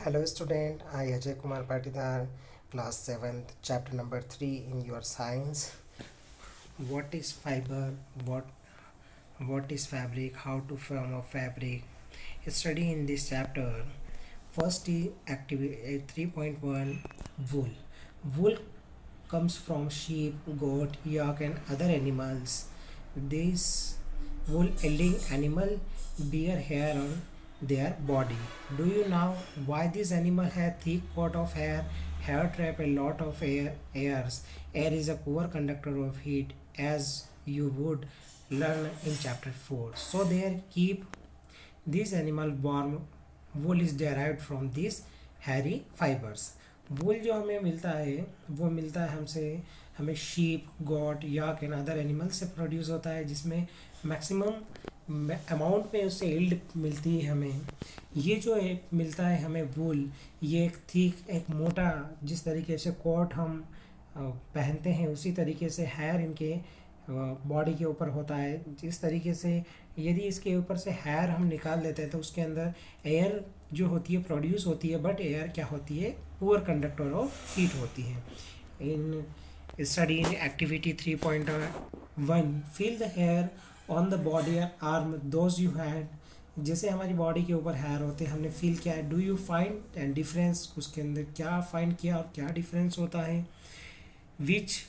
Hello student, I Ajay Kumar Patidar, class 7th, chapter number 3 in your science. What is fiber? What is fabric? How to form a fabric? Study in this chapter. First is activity 3.1 wool. Wool comes from sheep, goat, yak and other animals. This wool yielding animal bear hair on their body. Do you know why this animal have thick coat of hair? Hair trap a lot of airs. Air is a poor conductor of heat, as you would learn in chapter 4. So they keep this animal warm. Wool is derived from these hairy fibers. वूल जो हमें मिलता है वो मिलता है हमें sheep got yak and other animal से produce होता है, जिसमें मैक्सिमम अमाउंट में उससे यील्ड मिलती है हमें। ये जो है मिलता है हमें वूल, ये एक थिक एक मोटा, जिस तरीके से कोट हम पहनते हैं उसी तरीके से हेयर इनके बॉडी के ऊपर होता है। जिस तरीके से यदि इसके ऊपर से हेयर हम निकाल देते हैं तो उसके अंदर एयर जो होती है प्रोड्यूस होती है, बट एयर क्या होती है, पुअर कंडक्टर ऑफ हीट होती है। In study in activity 3.1 feel the hair on the body arm those you had. जैसे हमारी बॉडी के ऊपर हेयर होते हैं, हमने फील किया है। Do you find and difference, उसके अंदर क्या फाइंड किया और क्या डिफरेंस होता है। Which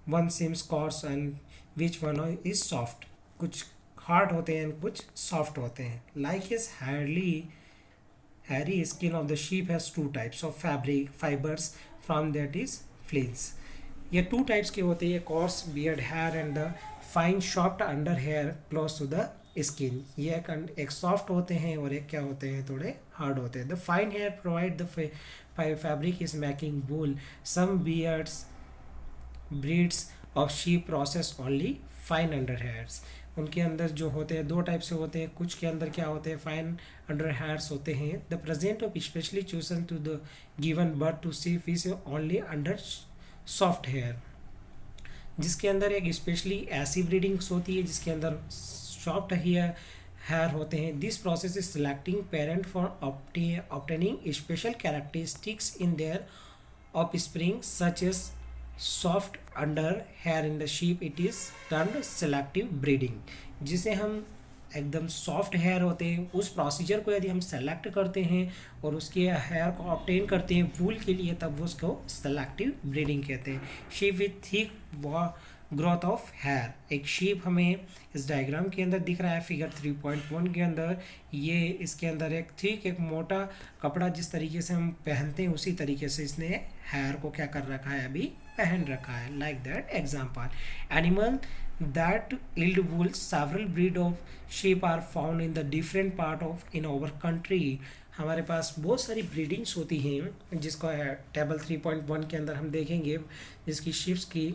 one seems coarse and which one is soft. कुछ हार्ड होते हैं कुछ सॉफ्ट होते हैं। Like is hairy skin of the sheep has two types of fibers from that is fleece. ये टू टाइप्स के होते हैं, coarse beard hair and the fine soft under hair close to the skin. ये एक soft होते हैं और एक क्या होते हैं, थोड़े हार्ड होते हैं। The fine hair provide the fabric is making wool. Some breeds of sheep process only fine under hairs. उनके अंदर जो होते हैं दो टाइप से होते हैं। कुछ के अंदर क्या होते हैं, फाइन अंडर हेयर्स होते हैं। The present of specially chosen to the given birth to sea fish only under soft hair, जिसके अंदर एक स्पेशली ऐसी ब्रीडिंग्स होती है जिसके अंदर सॉफ्ट हेयर होते हैं। This process is selecting parent for obtaining special characteristics in their offspring such as soft under hair in the sheep. It is termed selective breeding. जिसे हम एकदम सॉफ्ट हेयर होते हैं उस प्रोसीजर को यदि हम सेलेक्ट करते हैं और उसके हेयर को ऑब्टेन करते हैं वूल के लिए, तब वो उसको सेलेक्टिव ब्रीडिंग कहते हैं। Sheep with thick growth of hair. एक शीप हमें इस डायग्राम के अंदर दिख रहा है फिगर 3.1 के अंदर। ये इसके अंदर एक थिक एक मोटा कपड़ा जिस तरीके से हम पहनते हैं उसी तरीके से इसने हेयर को क्या कर रखा है, अभी पहन रखा है। Like that example animal that yield wool. Several breed of sheep are found in the different part of in our country. हमारे पास बहुत सारी ब्रीडिंग्स होती हैं जिसको है टेबल 3.1 के अंदर हम देखेंगे, जिसकी शीप्स की।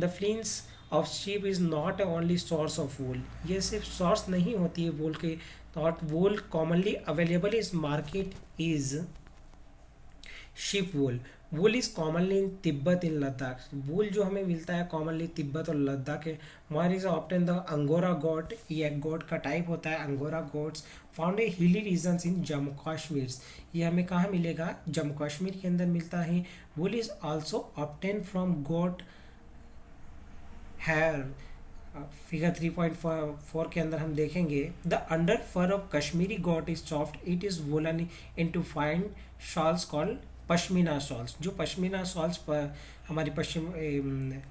The fleece of sheep is not only source of wool. ये सिर्फ सोर्स नहीं होती है वूल के, not wool commonly available is market is sheep wool. Wool is commonly in Tibet in Ladakh. Wool जो हमें मिलता है कॉमनली तिब्बत और लद्दाख के। वहाँ इज ऑप्टेन द अंगोरा गोट। ये एक गोट का टाइप होता है अंगोरा गोट्स। फाउंड ए हिली रीजन्स इन जम्मू कश्मीर। ये हमें कहाँ मिलेगा, जम्मू कश्मीर के अंदर मिलता है। Wool is also obtain from goat hair. Figure 3.4 के अंदर हम देखेंगे the under fur of Kashmiri goat is soft. It is woollen into fine shawls called pashmina shawls. जो पश्मीना शॉल्स पर हमारी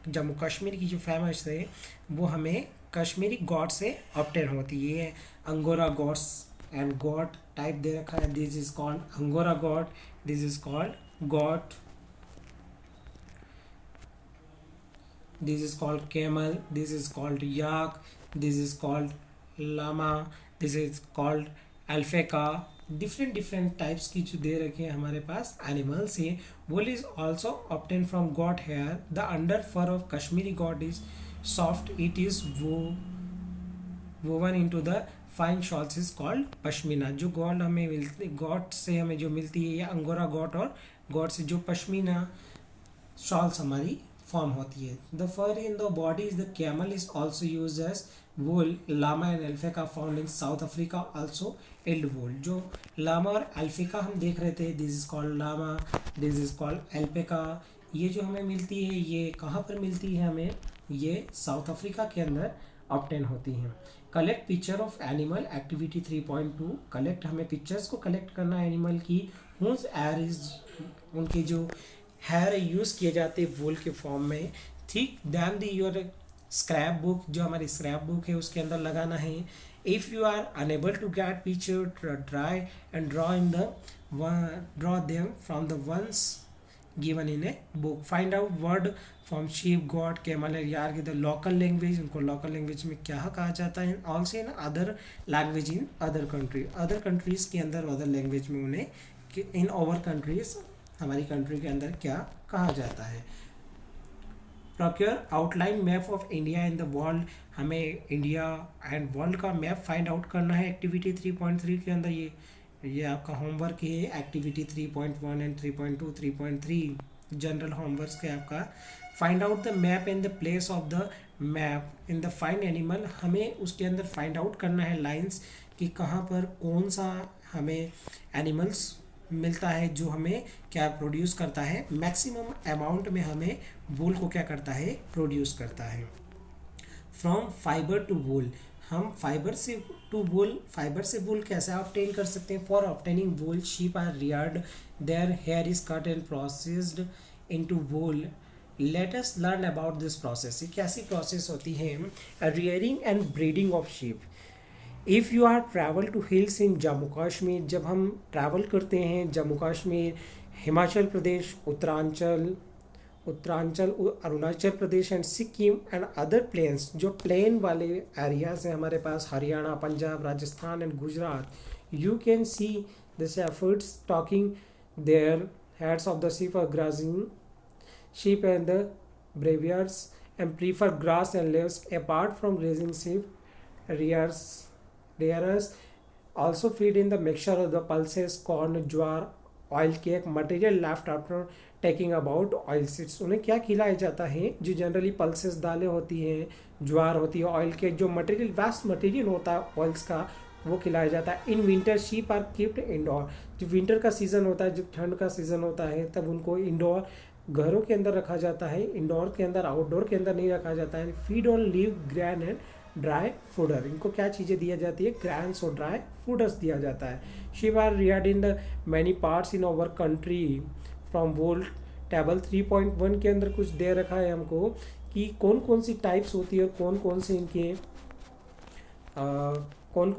जम्मू कश्मीर की जो फेमस है वो हमें कश्मीरी गॉट से ऑब्टेन होती है। Angora goats and goat type दे रखा है। This is called angora goat, this is called goat, this is called camel, this is called yak, this is called llama, this is called alpaca। different types की जो दे रखे हैं हमारे पास animals हैं। wool is also obtained from goat hair. the under fur of Kashmiri goat is soft. it is woven into the fine shawls is called pashmina. जो गोट हमें मिलती गोट से हमें जो मिलती है या अंगोरा गोट और गोट से जो पश्मीना शॉल्स हमारी फॉर्म होती है। The fur in the body is the camel is also use as wool. Llama and alpaca found in South Africa also yield wool. जो लामा और अल्फेका हम देख रहे थे, this is called llama, this is called alpaca, ये जो हमें मिलती है ये कहाँ पर मिलती है हमें, ये साउथ अफ्रीका के अंदर ऑब्टेन होती हैं। Collect picture of animal activity 3.2। Collect, हमें पिक्चर्स को कलेक्ट करना है एनिमल की, हुज एयर इज, उनके जो हेयर यूज़ किए जाते हैं वूल के फॉर्म में। ठीक, then the your scrap book, जो हमारी स्क्रैप बुक है उसके अंदर लगाना है। If you are unable to get picture try and draw them from the ones given in a book. Find out word from sheep, goat, camel and यार की the local language, उनको local language में क्या कहा जाता है। also in other language in other country, other countries के अंदर other language में उन्हें in our countries, हमारी कंट्री के अंदर क्या कहा जाता है। Procure outline map of India in the world, हमें इंडिया एंड वर्ल्ड का मैप फाइंड आउट करना है एक्टिविटी 3.3 के अंदर। ये आपका होमवर्क है, एक्टिविटी 3.1 एंड 3.2, 3.3 जनरल होमवर्क है आपका। Find out the map in the place of the map in the find animal, हमें उसके अंदर फाइंड आउट करना है लाइंस कि कहाँ पर कौन सा हमें एनिमल्स मिलता है जो हमें क्या प्रोड्यूस करता है, मैक्सिमम अमाउंट में हमें वूल को क्या करता है, प्रोड्यूस करता है। फ्रॉम फाइबर टू वूल, हम फाइबर से टू वूल, फाइबर से वूल कैसे ऑब्टेन कर सकते हैं। For obtaining wool sheep are reared, their hair is cut and processed into wool. Let us learn about this process. ये कैसी प्रोसेस होती है, rearing and breeding of sheep. If you are travel to hills in Jammu Kashmir, जब हम travel करते हैं Jammu Kashmir, Himachal Pradesh, Uttaranchal, Arunachal Pradesh and Sikkim and other plains, जो plain वाले एरियाज हैं हमारे पास, Haryana, Punjab, Rajasthan and Gujarat, you can see this efforts talking their heads of the sheep are grazing sheep and the breviaries and prefer grass and leaves. Apart from grazing sheep, rearers also feed in the mixture of the pulses, corn, jowar, oil cake, material left after taking about oil seeds. उन्हें क्या खिलाया जाता है, जो generally pulses दालें होती हैं, ज्वार होती है, ऑयल केक, जो मटेरियल वेस्ट मटेरियल होता है ऑयल्स का, वो खिलाया जाता है। In winter sheep are keeped indoor, जब विंटर का सीज़न होता है, जब ठंड का सीज़न होता है, तब उनको इंडोर घरों के अंदर रखा जाता है, इंडोर के अंदर, आउटडोर के अंदर नहीं रखा जाता है। Feed on leave, gran and dry fodder, इनको क्या चीज़ें दिया जाती है, ग्रैन्स और ड्राई फूडर्स दिया जाता है। Sheep are reared in the many parts in our country from wool. Table 3.1 के अंदर कुछ दे रखा है हमको कि कौन कौन सी टाइप्स होती है और कौन कौन से इनके कौन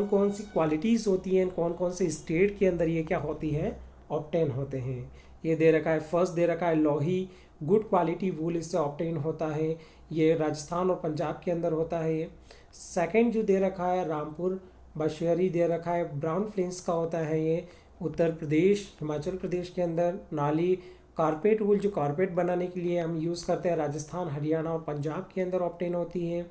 कौन सी क्वालिटीज़ होती हैं, कौन कौन से स्टेट के अंदर ये क्या होती है, ऑब्टेन होते हैं। ये दे रखा है, फर्स्ट दे रखा है लोही, गुड क्वालिटी वूल इससे ऑब्टेन होता है, ये राजस्थान और पंजाब के अंदर होता है। सेकंड जो दे रखा है रामपुर बशेरी दे रखा है, ब्राउन फ्लिंस का होता है, ये उत्तर प्रदेश, हिमाचल प्रदेश के अंदर। नाली कारपेट वूल, जो कारपेट बनाने के लिए हम यूज़ करते हैं, राजस्थान, हरियाणा और पंजाब के अंदर ऑब्टेन होती है।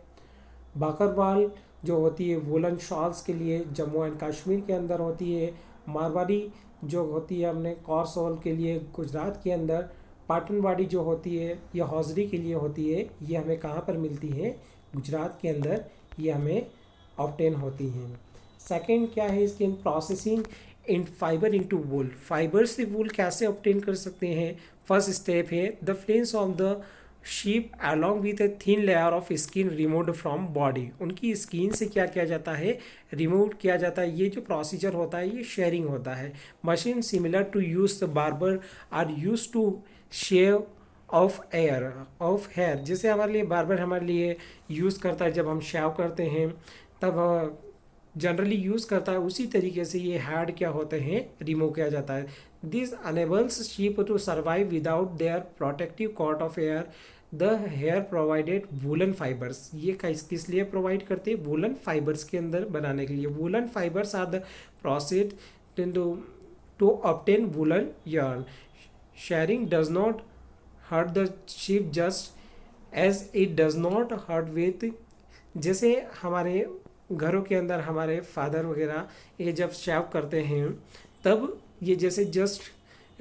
बाकरवाल जो होती है वूलन शॉल्स के लिए, जम्मू एंड कश्मीर के अंदर होती है। मारवाड़ी जो होती है हमने कॉर्सोल के लिए, गुजरात के अंदर। पाटनवाड़ी जो होती है ये हौजरी के लिए होती है, ये हमें कहाँ पर मिलती है, गुजरात के अंदर ये हमें ऑब्टेन होती हैं। सेकंड क्या है इसके, processing in fibre into wool, fibre से वूल कैसे ऑब्टेन कर सकते हैं। फर्स्ट स्टेप है the fleece of the sheep along with a thin layer of skin removed from body, उनकी स्किन से क्या किया जाता है, रिमूव किया जाता है। ये जो प्रोसीजर होता है ये शेयरिंग होता है। Machine similar to use the barber are use to shave off hair, जैसे हमारे लिए बार्बर हमारे लिए यूज़ करता है, जब हम शेव करते हैं तब जनरली यूज़ करता है, उसी तरीके से ये हेड क्या होते हैं, रिमूव किया जाता है। This enables sheep to survive without their protective coat of hair. The hair provided woollen fibres, ये किस लिए प्रोवाइड करते हैं, वूलन फाइबर्स के अंदर बनाने के लिए। Woollen fibres are the process to obtain woollen yarn. Sharing does not hurt the sheep just as it does not hurt with, जैसे हमारे घरों के अंदर हमारे फादर वगैरह ये जब शेव करते हैं तब ये जैसे जस्ट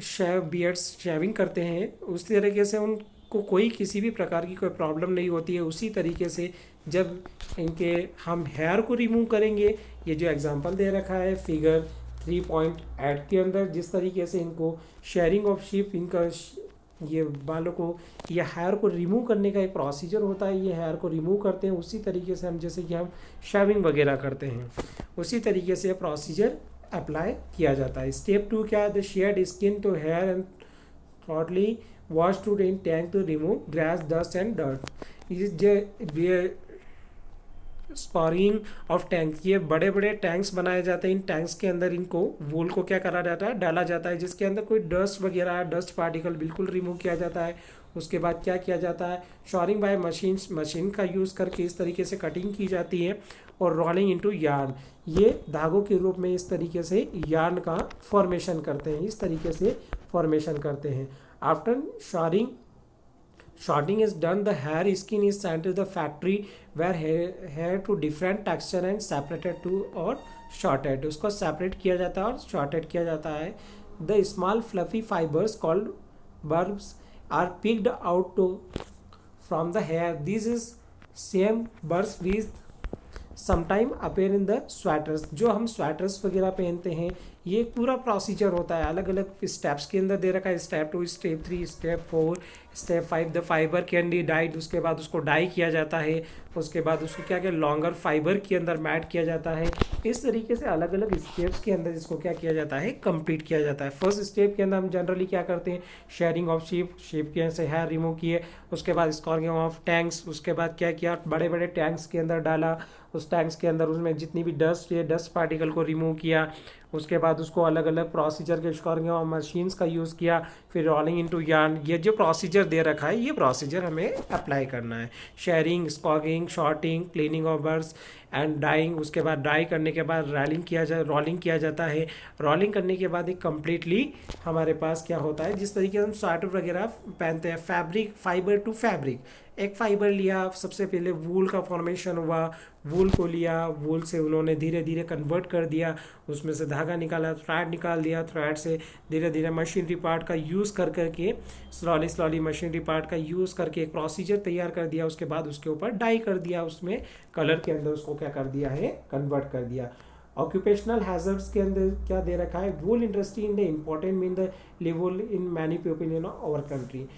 बियर्ड्स शेविंग करते हैं उस तरीके से उनको कोई किसी भी प्रकार की कोई प्रॉब्लम नहीं होती है। उसी तरीके से जब इनके हम हेयर को रिमूव करेंगे, ये जो एग्जांपल दे रखा है फिगर 3.8 के अंदर, जिस तरीके से इनको शेयरिंग ऑफ शीप, इनका ये बालों को या हेयर को रिमूव करने का एक प्रोसीजर होता है, ये हेयर को रिमूव करते हैं उसी तरीके से हम जैसे कि हम शेविंग वगैरह करते हैं उसी तरीके से प्रोसीजर अप्लाई किया जाता है। स्टेप 2 क्या है? The sheared skin to hair and thoroughly wash to in tank to remove grass dust and dirt. Scouring of tank, ये बड़े बड़े टैंक्स बनाए जाते हैं। इन टैंक्स के अंदर इनको वूल को क्या करा जाता है? डाला जाता है, जिसके अंदर कोई डस्ट वगैरह डस्ट पार्टिकल बिल्कुल रिमूव किया जाता है। उसके बाद क्या किया जाता है? शॉरिंग बाय मशीन का यूज़ करके इस तरीके से कटिंग की जाती है और रोलिंग इनटू यार्न, ये धागों के रूप में इस तरीके से यार्न का फॉर्मेशन करते हैं, इस तरीके से फॉर्मेशन करते हैं। After shorting is done, the hair skin is sent to the factory where hair to different texture and separated to or shorted, उसको separate किया जाता है और shorted किया जाता है। The small fluffy fibers called burbs are picked out to from the hair. This is same burbs with sometime appear in the sweaters, जो हम स्वेटर्स वगैरह पहनते हैं, ये पूरा प्रोसीजर होता है, अलग अलग स्टेप्स के अंदर दे रखा है। Step 2, step 3, step 4, step 5। The fibre can be died, उसके बाद उसको डाई किया जाता है, उसके बाद उसको क्या क्या लॉन्गर फाइबर के अंदर मैट किया जाता है। इस तरीके से अलग अलग स्टेप्स के अंदर इसको क्या किया जाता है? कंप्लीट किया जाता है। फर्स्ट स्टेप के अंदर हम जनरली क्या करते हैं? शेयरिंग ऑफ शेप के से हेयर रिमूव किए, उसके बाद स्कॉरिंग ऑफ टैंक्स, उसके बाद क्या किया? बड़े बड़े टैंक्स के अंदर डाला, उस टैंक्स के अंदर उसमें जितनी भी डस्ट है डस्ट पार्टिकल को रिमूव किया, उसके बाद उसको अलग अलग प्रोसीजर के स्कॉरिंग और मशीन्स का यूज़ किया, फिर रोलिंग इनटू यार्न। ये जो प्रोसीजर दे रखा है ये प्रोसीजर हमें अप्लाई करना है। Shearing, scouring, sorting, cleaning of burrs and dyeing, उसके बाद डाई करने के बाद रोलिंग किया जाता है। रोलिंग करने के बाद एक कम्प्लीटली हमारे पास क्या होता है? जिस तरीके से हम स्वेटर वगैरह पहनते हैं, फैब्रिक फाइबर टू फैब्रिक, एक फाइबर लिया, सबसे पहले वूल का फॉर्मेशन हुआ, वूल को लिया, वूल से उन्होंने धीरे धीरे कन्वर्ट कर दिया, उसमें से धागा निकाला, थ्रेड निकाल दिया, थ्रेड से धीरे धीरे मशीनरी पार्ट का यूज़ कर करके स्लॉली मशीनरी पार्ट का यूज़ करके एक प्रोसीजर तैयार कर दिया। उसके बाद उसके ऊपर डाई कर दिया, उसमें कलर के अंदर उसको क्या कर दिया है? कन्वर्ट कर दिया। ऑक्यूपेशनल हैजर्ड्स के अंदर क्या दे रखा है? Wool industry in the important mean the level in many people in our country.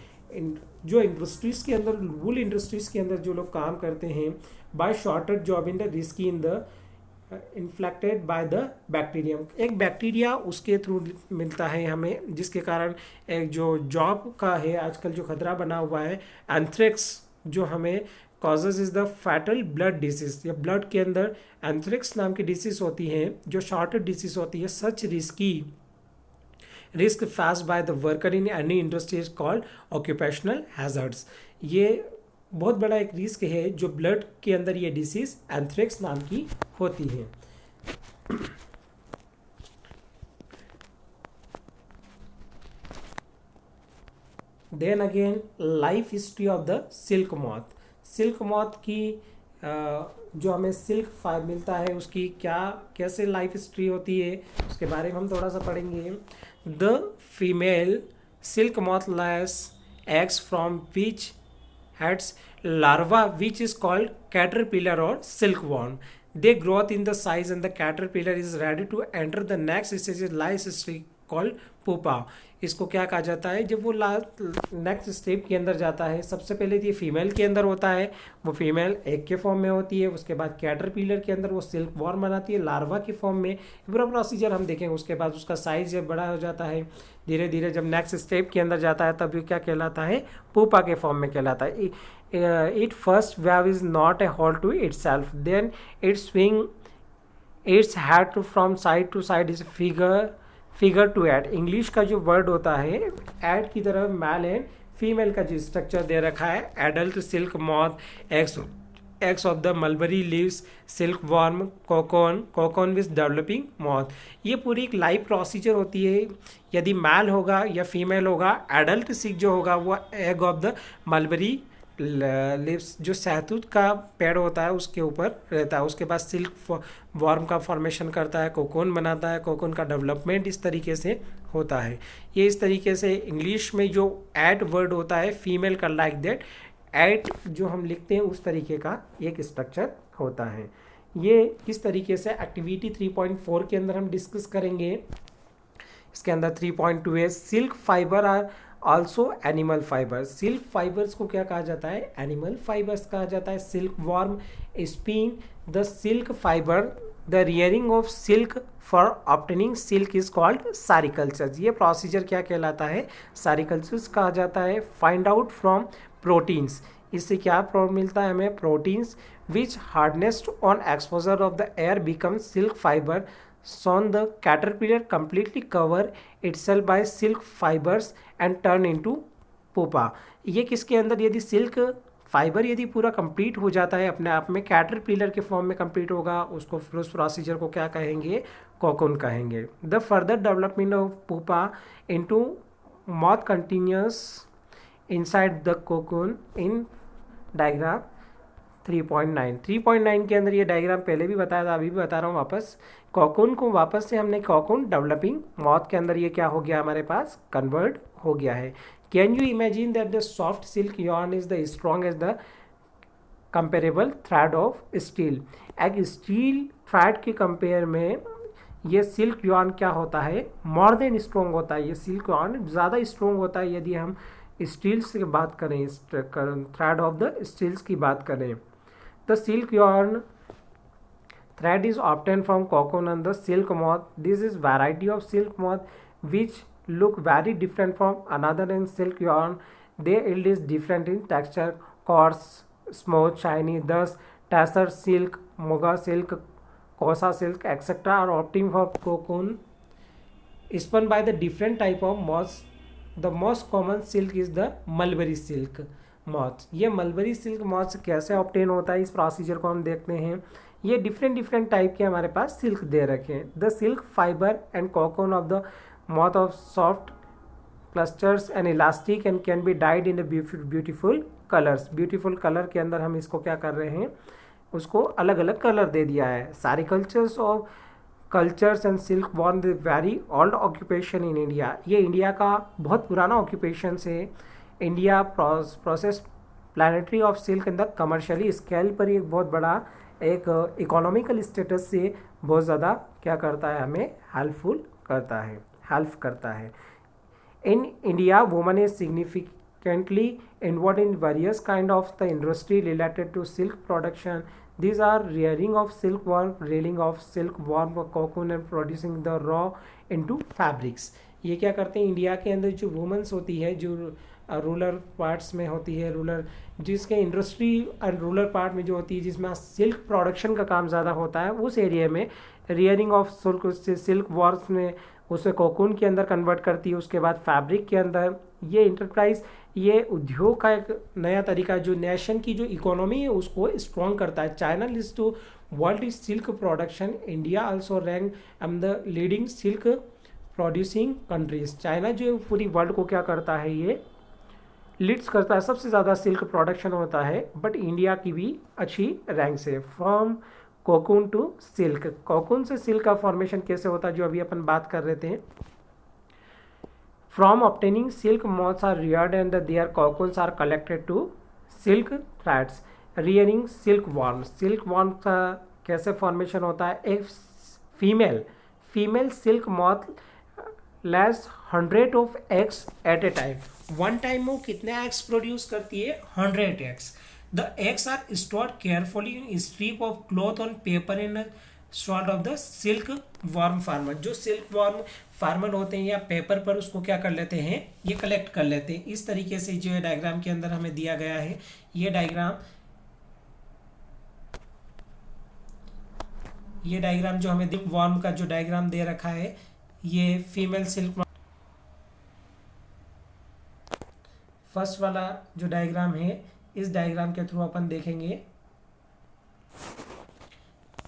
जो इंडस्ट्रीज़ के अंदर, वूल इंडस्ट्रीज़ के अंदर जो लोग काम करते हैं, by shorter job in the risky in the inflected by the bacterium, एक बैक्टीरिया उसके थ्रू मिलता है हमें, जिसके कारण एक जो जॉब का है आजकल जो खतरा बना हुआ है, एंथ्रेक्स, जो हमें causes is the fatal blood disease, या ब्लड के अंदर एंथ्रेक्स नाम की डिसीज होती है जो शॉर्टेड डिसीज होती है। सच risk faced by the worker in any industry is called occupational hazards. ये बहुत बड़ा एक रिस्क है जो ब्लड के अंदर ये डिसीज एंथ्रेक्स नाम की होती है। Then again life history of the silk moth. Silk moth की जो हमें सिल्क फाइबर मिलता है उसकी कैसे लाइफ हिस्ट्री होती है उसके बारे में हम थोड़ा सा पढ़ेंगे। The female silk moth lays eggs from which hatch larva which is called caterpillar or silkworm. They grow in the size and the caterpillar is ready to enter the next stage life stage called pupa. इसको क्या कहा जाता है? जब वो next step के अंदर जाता है, सबसे पहले ये फीमेल के अंदर होता है, वो फीमेल एग के फॉर्म में होती है, उसके बाद कैटरपिलर के अंदर वो सिल्क वॉर्म बनाती है लार्वा के फॉर्म में। पूरा प्रोसीजर हम देखेंगे। उसके बाद उसका साइज जब बड़ा हो जाता है, धीरे धीरे जब नेक्स्ट स्टेप के अंदर जाता है तब ये क्या कहलाता है? पुपा के फॉर्म में कहलाता है। It first wave is not a hole to itself, then it swing its head from side to side is figure to add. English का जो वर्ड होता है ऐड की तरफ मेल एंड फीमेल का जो स्ट्रक्चर दे रखा है, adult silk moth eggs of the mulberry leaves, silkworm, cocoon with developing moth। ये पूरी एक लाइफ प्रोसीजर होती है। यदि मेल होगा या फीमेल होगा, एडल्ट सिल्क जो होगा वो egg of the mulberry leaves जो शहतूत का पेड़ होता है उसके ऊपर रहता है। उसके बाद सिल्क वॉर्म का फॉर्मेशन करता है, कोकून बनाता है, कोकून का डेवलपमेंट इस तरीके से होता है। ये इस तरीके से इंग्लिश में जो एट वर्ड होता है फीमेल का लाइक दैट, एट जो हम लिखते हैं उस तरीके का एक स्ट्रक्चर होता है। ये किस तरीके से एक्टिविटी 3.4 के अंदर हम डिस्कस करेंगे। इसके अंदर 3.2 है silk fibre are also animal fibre. Silk fibres को क्या कहा जाता है? एनिमल फाइबर्स कहा जाता है। Silk worm spin the silk fibre, the rearing of silk for obtaining silk is called sericulture. ये प्रोसीजर क्या कहलाता है? सेरिकल्चर्स कहा जाता है। फाइंड आउट फ्रॉम प्रोटीन्स, इससे क्या मिलता है हमें? Proteins which hardened on exposure of the air become silk fibre. Soon the caterpillar completely cover itself by silk fibers and turn into pupa। ये किसके अंदर? यदि सिल्क फाइबर यदि पूरा कंप्लीट हो जाता है अपने आप में, कैटरपिलर के फॉर्म में कंप्लीट होगा, उसको फिर उस प्रोसीजर को क्या कहेंगे? कोकून कहेंगे। The further development of pupa into moth continuous inside the cocoon in diagram 3.9 के अंदर ये डायग्राम पहले भी बताया था, अभी भी बता रहा हूँ वापस। कोकून को वापस से हमने कोकून डेवलपिंग मॉथ के अंदर ये क्या हो गया हमारे पास? कन्वर्ट हो गया है। Can you imagine that the soft silk yarn is the strong as the comparable thread of steel. एक स्टील थ्रेड के कंपेयर में ये सिल्क yarn क्या होता है? मोर देन स्ट्रॉन्ग होता है। ये सिल्क yarn ज़्यादा स्ट्रॉन्ग होता है यदि हम स्टील्स की बात करें, थ्रेड ऑफ द स्टील्स की बात करें। The silk yarn thread is obtained from cocoon and the silk moth. This is variety of silk moth which look very different from another in silk yarn. Their yield is different in texture, coarse, smooth, shiny. Thus, tasser silk, moga silk, kosa silk, etc. are obtained from cocoon spun by the different type of moths. The most common silk is the mulberry silk moth. ये mulberry silk moth से कैसे obtain होता है, इस procedure को हम देखते हैं। ये डिफरेंट टाइप के हमारे पास सिल्क दे रखे हैं। The silk fibre and cocoon of the moth of soft clusters and elastic and can be died in beautiful colours. Beautiful colour के अंदर हम इसको क्या कर रहे हैं? उसको अलग अलग कलर दे दिया है। Sericultures of cultures and silk worm the very old occupation in India. ये इंडिया का बहुत पुराना ऑक्यूपेशन है। India process planetary of silk in the commercially scale पर एक बहुत बड़ा एक इकोनॉमिकल स्टेटस से बहुत ज़्यादा क्या करता है? हमें हेल्प करता है। In India woman is significantly involve in various kind of the industry related to silk production. These are rearing of silkworm, reeling of silkworm cocoon and producing the raw into fabrics। ये क्या करते हैं? India के अंदर जो women's होती है, जो रूरल पार्ट्स में होती है, रूरल जिसके इंडस्ट्री एंड रूरल पार्ट में जो होती है, जिसमें सिल्क प्रोडक्शन का काम ज़्यादा होता है, उस एरिया में रियरिंग ऑफ सिल्क वॉर्म्स में उसे कोकून के अंदर कन्वर्ट करती है, उसके बाद फैब्रिक के अंदर। ये इंटरप्राइज, ये उद्योग का एक नया तरीका जो नेशन की जो इकोनॉमी है उसको स्ट्रॉन्ग करता है। China list to world is silk production, India also rank am the leading silk producing countries. China जो पूरी वर्ल्ड को क्या करता है? ये लीड्स करता है, सबसे ज़्यादा सिल्क प्रोडक्शन होता है, बट इंडिया की भी अच्छी रैंक से। From cocoon to silk, cocoon से सिल्क का फॉर्मेशन कैसे होता है जो अभी अपन बात कर रहे थे। From obtaining silk moths are reared and their cocoons are collected to silk threads। rearing silk worm, silk worm का कैसे फॉर्मेशन होता है? एक female silk moth lays 100 of eggs at a time। One time वो कितने eggs produce करती है? 100 eggs। The eggs are stored carefully in strip of cloth on paper in sort of the silk worm farmer. जो silk worm farmer होते हैं या paper पर उसको क्या कर लेते हैं? ये कलेक्ट कर लेते हैं। इस तरीके से जो डायग्राम के अंदर हमें दिया गया है, ये डायग्राम जो हमें वॉर्म का जो डायग्राम दे रखा है, ये फीमेल सिल्क फर्स्ट वाला जो डायग्राम है, इस डायग्राम के थ्रू अपन देखेंगे।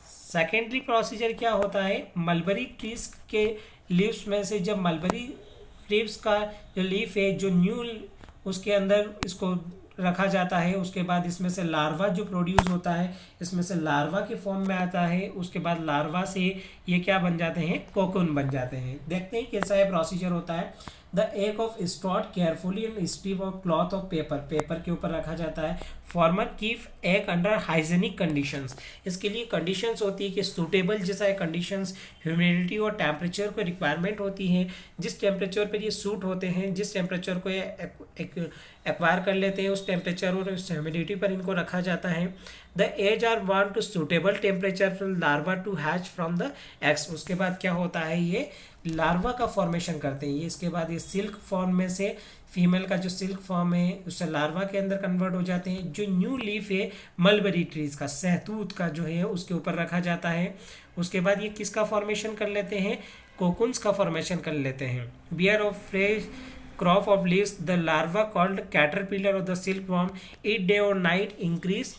सेकेंडरी प्रोसीजर क्या होता है? मलबरी ट्रीज के लीव्स में से जब मलबरी ट्रीज का जो लीफ है, जो न्यू उसके अंदर इसको रखा जाता है, उसके बाद इसमें से लार्वा जो प्रोड्यूस होता है, इसमें से लार्वा के फॉर्म में आता है, उसके बाद लार्वा से ये क्या बन जाते हैं, कोकून बन जाते हैं। देखते हैं कैसा है प्रोसीजर होता है। The egg of stored carefully in strip of cloth of paper, paper के ऊपर रखा जाता है। Farmer keep egg under hygienic conditions, इसके लिए कंडीशंस होती है कि सूटेबल जैसा है कंडीशंस, ह्यूमिडिटी और टेम्परेचर को रिक्वायरमेंट होती है, जिस टेम्परेचर पर ये सूट होते हैं, जिस टेम्परेचर को ये एक्वायर कर लेते हैं, उस टेम्परेचर और उस ह्यूमिडिटी पर इनको रखा जाता है। The age are want to suitable temperature from larva to hatch from the eggs, उसके बाद क्या होता है, ये लार्वा का फॉर्मेशन करते हैं। ये इसके बाद ये सिल्क फॉर्म में से फीमेल का जो सिल्क फॉर्म है उससे लार्वा के अंदर कन्वर्ट हो जाते हैं। जो न्यू लीफ है मलबेरी ट्रीज का, सहतूत का जो है, उसके ऊपर रखा जाता है। उसके बाद ये किसका फॉर्मेशन कर लेते हैं, कोकुन्स का फॉर्मेशन कर लेते हैं। Bear of fresh crop of leaves, the larva called caterpillar of the silkworm eat day or night increase,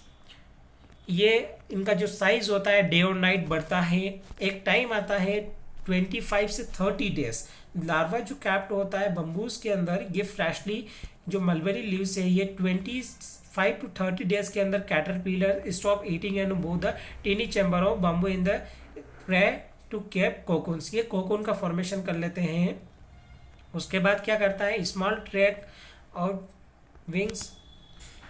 ये इनका जो साइज होता है डे और नाइट बढ़ता है। एक टाइम आता है 25 से 30 डेज, लार्वा जो कैप्ट होता है बम्बूज के अंदर, ये फ्रेशली जो मलबेरी लीव्स है, ये 25 to 30 डेज के अंदर caterpillar stop eating and move the tiny chamber of bamboo in the tray to keep cocoons, ये कोकून का फॉर्मेशन कर लेते हैं। उसके बाद क्या करता है, स्मॉल ट्रैक और wings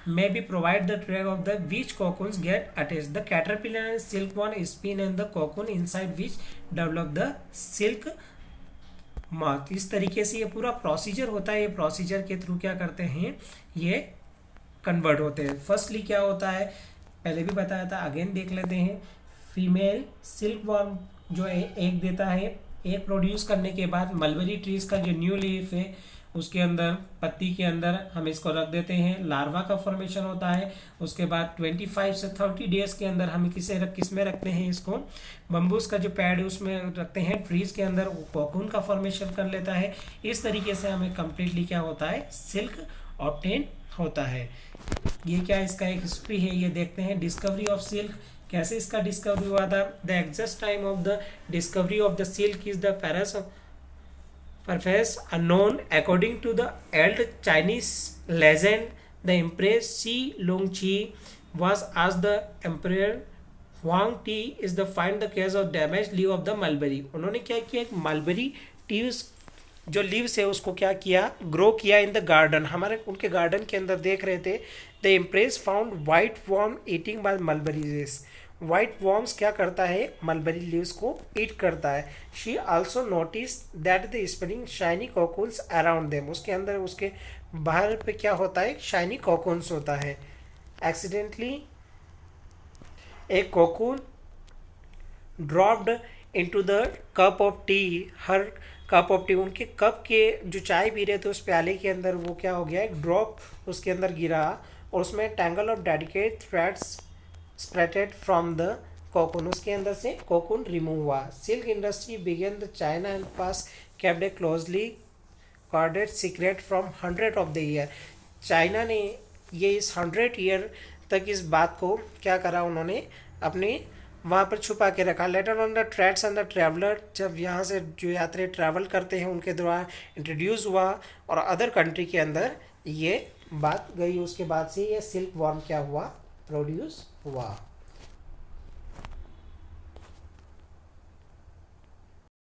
may be provide the track of the which cocoons get attached. The caterpillar and silkworm spin and the cocoon inside which develop the silk moth. इस तरीके से ये पूरा प्रोसीजर होता है। ये प्रोसीजर के थ्रू क्या करते हैं, ये कन्वर्ट होते हैं। फर्स्टली क्या होता है, पहले भी बताया था, अगेन देख लेते हैं। फीमेल सिल्कवर्म जो एग देता है, एग प्रोड्यूस करने के बाद मलबेरी ट्रीज का जो न्यू लीफ है उसके अंदर, पत्ती के अंदर हम इसको रख देते हैं। लार्वा का फॉर्मेशन होता है। उसके बाद 25 से 30 डेज के अंदर हम किस में रखते हैं, इसको बम्बूस का जो पैड है उसमें रखते हैं। ट्रीज के अंदर कोकून का फॉर्मेशन कर लेता है। इस तरीके से हमें कम्प्लीटली क्या होता है, सिल्क ऑब्टेन होता है। ये क्या इसका एक हिस्ट्री है, ये देखते हैं। डिस्कवरी ऑफ सिल्क, कैसे इसका डिस्कवरी हुआ था। The exact time of the discovery of the silk is the perhaps unknown. According to the old Chinese legend, the Empress Shi Longqi was asked the Emperor Huang Ti is the find the cause of damaged leaf of the mulberry. उन्होंने क्या किया, एक mulberry टीव्स जो leaves है उसको क्या किया, grow किया इन द गार्डन, हमारे उनके गार्डन के अंदर देख रहे थे। The empress found white worm eating by mulberries, white worms क्या करता है, मलबेरी लीव्स को ईट करता है। She also notice that the spring shiny cocoons around them, उसके अंदर उसके बाहर पे क्या होता है, शाइनी कॉकून्स होता है। एक्सीडेंटली एक cocoon dropped into the cup of tea, हर कप ऑफ टी, उनके कप के जो चाय पी रहे थे उस प्याले के अंदर वो क्या हो गया, एक ड्रॉप उसके अंदर गिरा और उसमें tangle of delicate threads separated from the cocoon, उसके अंदर से कोकून रिमूव हुआ। Silk industry began the China and pass kept a closely guarded secret from 100 of the year. China ने ये इस 100 ईयर तक इस बात को क्या करा, उन्होंने अपने वहाँ पर छुपा के रखा। Later on the trades and the traveller, जब यहाँ से जो यात्री ट्रैवल करते हैं उनके द्वारा इंट्रोड्यूस हुआ और अदर कंट्री के अंदर ये बात गई, उसके बाद से ये सिल्क वॉर्म क्या हुआ, प्रोड्यूस हुआ।